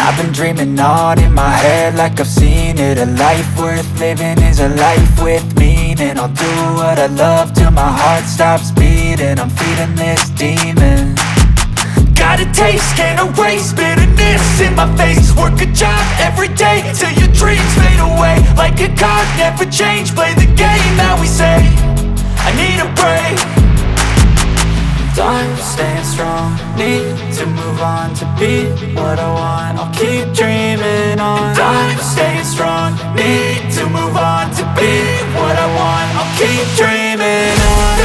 I've been dreaming on in my head like I've seen it. A life worth living is a life with meaning. I'll do what I love till my heart stops beating. I'm feeding this demon. Got a taste, can't erase bitterness in my face. Work a job every day till your dreams fade away. Like a card, never change, play the game that we say. I need a break. I'm staying strong, need to move on to be what I want. I'll keep dreaming on. I'm staying strong, need to move on to be what I want. I'll keep dreaming on.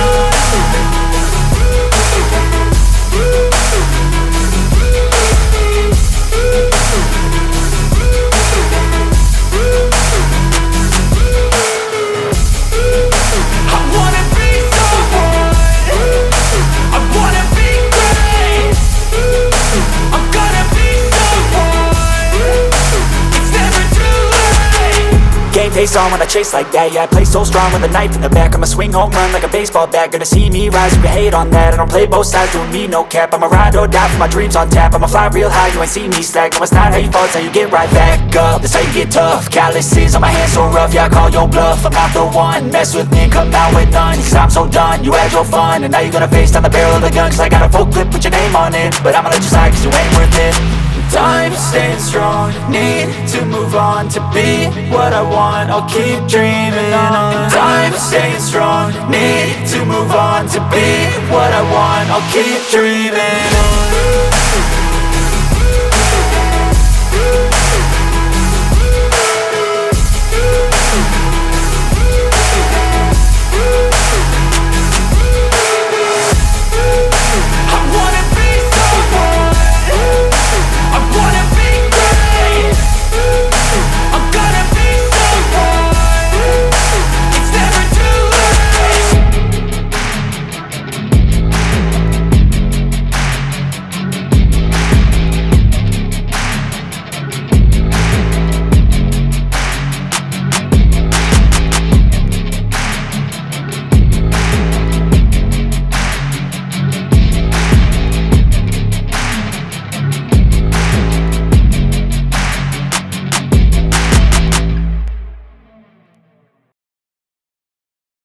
Face on when I chase like that. Yeah, I play so strong with a knife in the back. I'ma swing home run like a baseball bat. Gonna see me rise, you can hate on that. I don't play both sides, doing me no cap. I'ma ride or die for my dreams on tap. I'ma fly real high, you ain't see me slack. No, it's not how you fall, it's how you get right back up. That's how you get tough. Calluses on my hands so rough, yeah, I call your bluff. I'm not the one, mess with me and come out with none. Cause I'm so done, you had your fun. And now you're gonna face down the barrel of the gun. Cause I got a full clip with your name on it. But I'ma let you slide cause you ain't worth it. I'm staying strong, need to move on to be what I want. I'll keep dreaming on. I'm staying strong, need to move on to be what I want. I'll keep dreaming on.